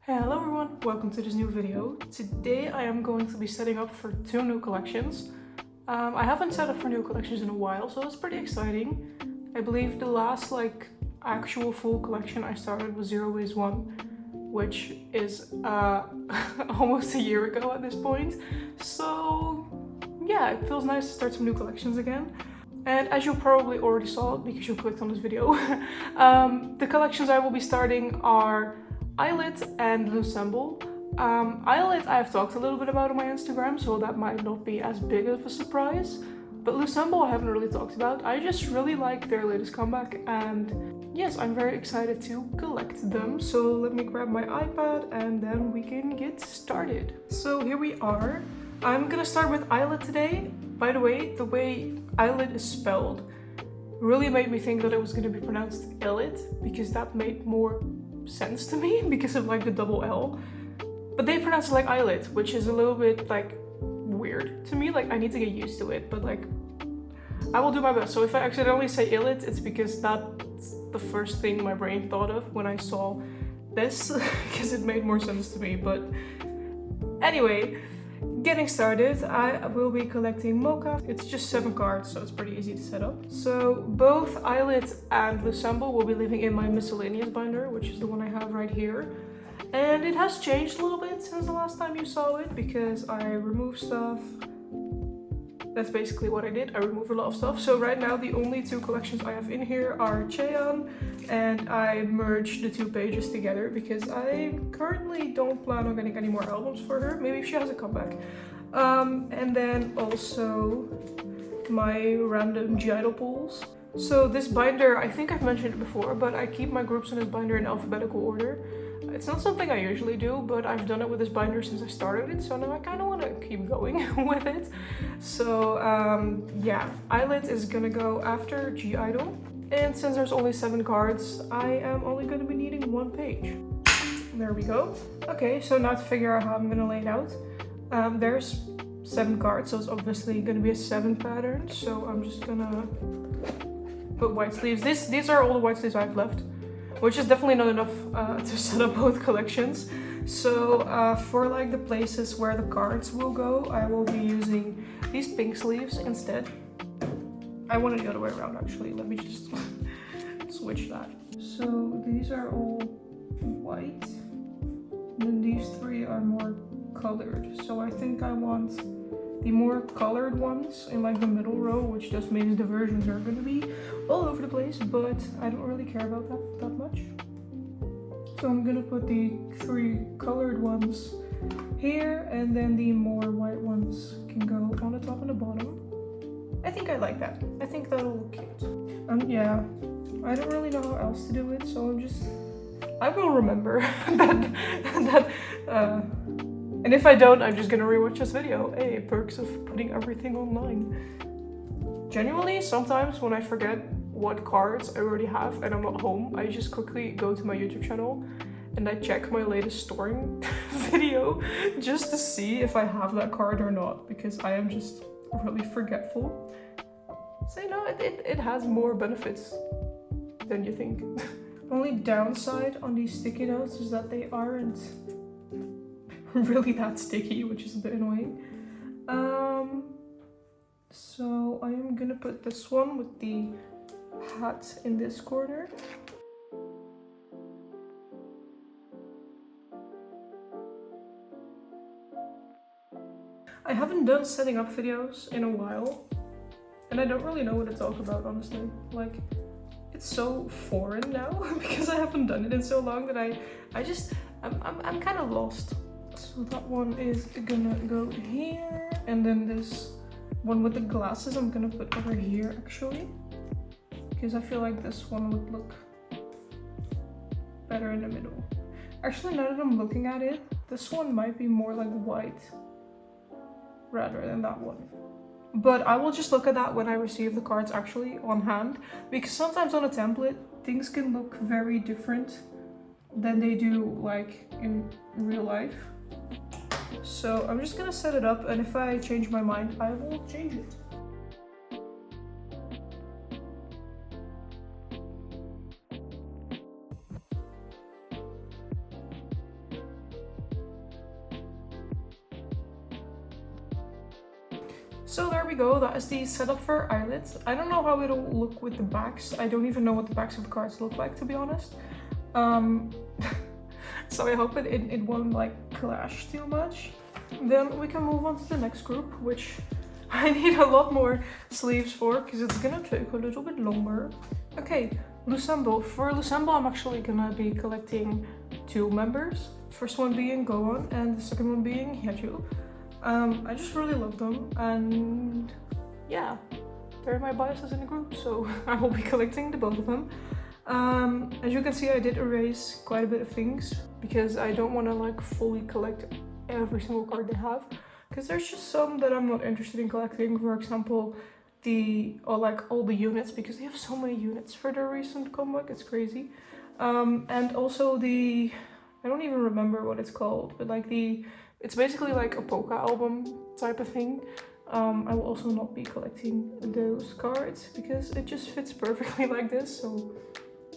Hello everyone, welcome to this new video. Today I am going to be setting up for two new collections. I haven't set up for new collections in a while, so it's pretty exciting. I believe the last actual full collection I started was Zero Waste 1, which is almost a year ago at this point. So yeah, it feels nice to start some new collections again. And as you probably already saw because you clicked on this video, the collections I will be starting are illit and loossemble. Illit I have talked a little bit about on my Instagram, so that might not be as big of a surprise. But loossemble I haven't really talked about. I just really like their latest comeback, and yes, I'm very excited to collect them. So let me grab my iPad and then we can get started. So here we are. I'm gonna start with illit today. By the way illit is spelled really made me think that it was gonna be pronounced illit, because that made more sense to me because of the double L, but they pronounce it like illit, which is a little bit weird to me. I need to get used to it, but I will do my best. So if I accidentally say illit, it's because that's the first thing my brain thought of when I saw this because it made more sense to me. But anyway, getting started, I will be collecting mocha. It's just 7 cards, so it's pretty easy to set up. So both illit and loossemble will be living in my miscellaneous binder, which is the one I have right here. And it has changed a little bit since the last time you saw it because I removed stuff. That's basically what I did. I removed a lot of stuff. So right now the only 2 collections I have in here are Cheon, and I merged the 2 pages together because I currently don't plan on getting any more albums for her. Maybe if she has a comeback. And then also my random G-Idol pulls. So this binder, I think I've mentioned it before, but I keep my groups in this binder in alphabetical order. It's not something I usually do, but I've done it with this binder since I started it, so now I kind of want to keep going with it. So yeah, illit is gonna go after G-Idol. And since there's only 7 cards, I am only going to be needing 1 page. There we go. Okay, so now to figure out how I'm gonna lay it out. There's 7 cards, so it's obviously gonna be a 7 pattern. So I'm just gonna put white sleeves. These are all the white sleeves I have left, which is definitely not enough to set up both collections. So for the places where the cards will go, I will be using these pink sleeves instead. I want it the other way around actually. Let me just switch that. So these are all white, and then these 3 are more colored. So I think I want the more colored ones in the middle row, which just means the versions are going to be all over the place, but I don't really care about that much. So I'm going to put the 3 colored ones here, and then the more white ones can go on the top and the bottom. I think I like that. I think that'll look cute. Yeah, I don't really know how else to do it, so I will remember and if I don't, I'm just gonna rewatch this video. Hey, perks of putting everything online. Genuinely, sometimes when I forget what cards I already have and I'm not home, I just quickly go to my YouTube channel and I check my latest storing video just to see if I have that card or not, because I am just really forgetful. So you know, it has more benefits than you think. Only downside on these sticky notes is that they aren't really that sticky, which is a bit annoying. So I am gonna put this one with the hat in this corner. I haven't done setting up videos in a while, and I don't really know what to talk about, honestly. It's so foreign now because I haven't done it in so long that I'm kind of lost. So that one is gonna go here, and then this one with the glasses I'm gonna put over here actually, because I feel like this one would look better in the middle. Actually, now that I'm looking at it, this one might be more white rather than that one. But I will just look at that when I receive the cards actually on hand, because sometimes on a template things can look very different than they do in real life. So I'm just gonna set it up, and if I change my mind, I will change it. So there we go, that is the setup for illit. I don't know how it'll look with the backs. I don't even know what the backs of the cards look like, to be honest. So I hope it won't like clash too much. Then we can move on to the next group, which I need a lot more sleeves for because it's gonna take a little bit longer. Okay, loossemble. For loossemble, I'm actually gonna be collecting 2 members. First one being Gohan and the second one being Hiya. I just really love them, and yeah, they're my biases in the group, so I will be collecting the both of them. As you can see, I did erase quite a bit of things because I don't want to like fully collect every single card they have, because there's just some that I'm not interested in collecting. For example, all the units, because they have so many units for their recent comeback, it's crazy. And also I don't even remember what it's called, but like it's basically like a polka album type of thing. I will also not be collecting those cards because it just fits perfectly like this, so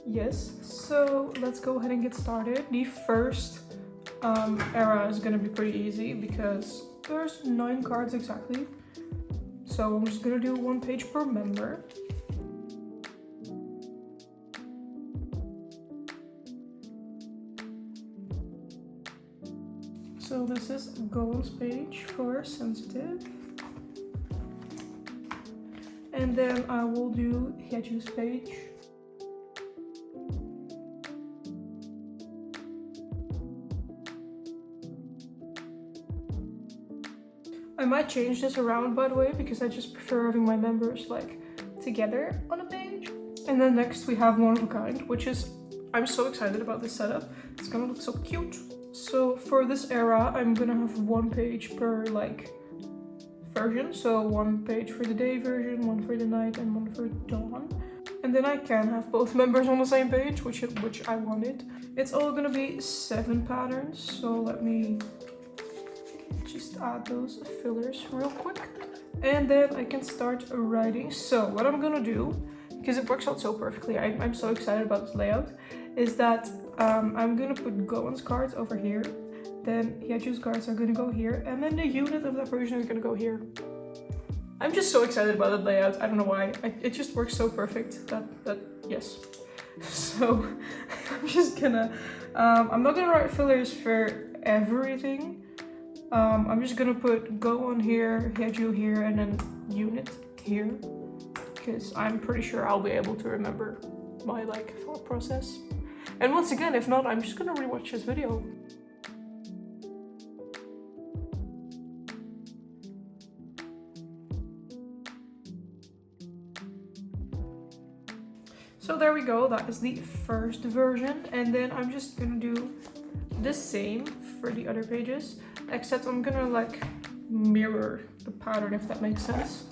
yes. So let's go ahead and get started. The first era is gonna be pretty easy because there's 9 cards exactly. So I'm just gonna do 1 page per member. So this is Gohan's page for sensitive. And then I will do Hiya's page. I might change this around, by the way, because I just prefer having my members like together on a page. And then next we have one of a kind, which is, I'm so excited about this setup. It's gonna look so cute. So for this era, I'm gonna have 1 page per like version. So 1 page for the day version, 1 for the night, and 1 for dawn. And then I can have both members on the same page, which I wanted. It's all gonna be 7 patterns. So let me just add those fillers real quick. And then I can start writing. So what I'm gonna do, because it works out so perfectly, I'm so excited about this layout, is that I'm gonna put Gohan's cards over here, then Hiya's cards are gonna go here, and then the unit of that version is gonna go here. I'm just so excited about that layout. I don't know why. It just works so perfect that yes. So I'm just gonna, I'm not gonna write fillers for everything. I'm just gonna put Gohan here, Hiya here, and then unit here, because I'm pretty sure I'll be able to remember my like thought process. And once again, if not, I'm just gonna rewatch this video. So there we go, that is the first version, and then I'm just gonna do the same for the other pages, except I'm gonna like mirror the pattern, if that makes sense.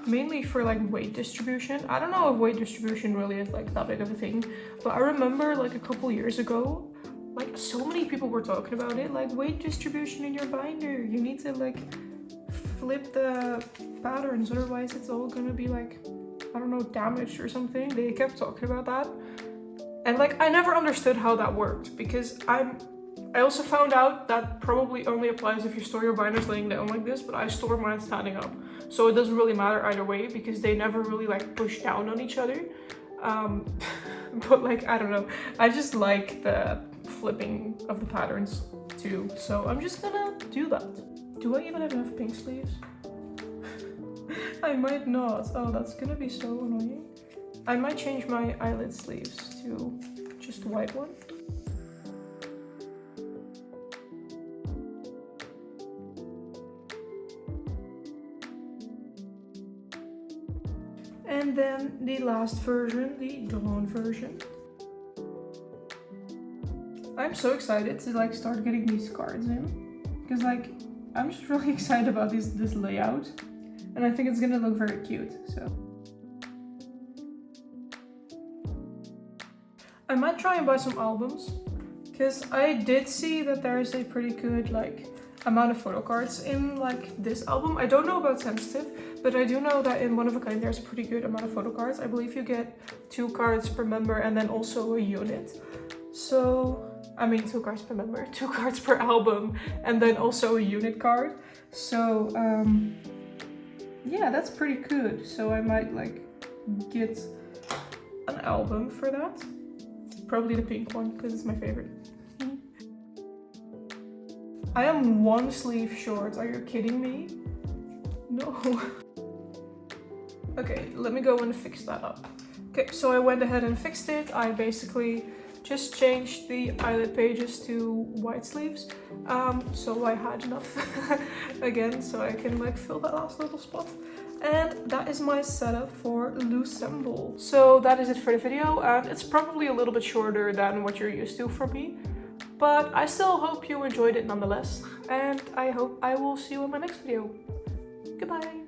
Mainly for like weight distribution. I don't know if weight distribution really is like that big of a thing, but I remember like a couple years ago, like so many people were talking about it, like weight distribution in your binder. You need to like flip the patterns, otherwise it's all gonna be like, I don't know, damaged or something. They kept talking about that. And like, I never understood how that worked, because I also found out that probably only applies if you store your binders laying down like this, but I store mine standing up. So it doesn't really matter either way, because they never really like push down on each other. But like, I don't know. I just like the flipping of the patterns too. So I'm just gonna do that. Do I even have enough pink sleeves? I might not. Oh, that's gonna be so annoying. I might change my illit sleeves to just white one. And then the last version, the dawn version. I'm so excited to like start getting these cards in, because like I'm just really excited about this layout, and I think it's gonna look very cute. So I might try and buy some albums, because I did see that there is a pretty good like amount of photo cards in like this album. I don't know about sensitive, but I do know that in One of a Kind there's a pretty good amount of photo cards. I believe you get 2 cards per member and then also a unit. So I mean 2 cards per member, 2 cards per album, and then also a unit card. So yeah, that's pretty good. So I might like get an album for that. Probably the pink one because it's my favorite. I am one sleeve short. Are you kidding me? No. Okay, let me go and fix that up. Okay, so I went ahead and fixed it. I basically just changed the eyelet pages to white sleeves. So I had enough again, so I can like fill that last little spot. And that is my setup for loossemble. So that is it for the video, and it's probably a little bit shorter than what you're used to from me, but I still hope you enjoyed it nonetheless, and I hope I will see you in my next video. Goodbye!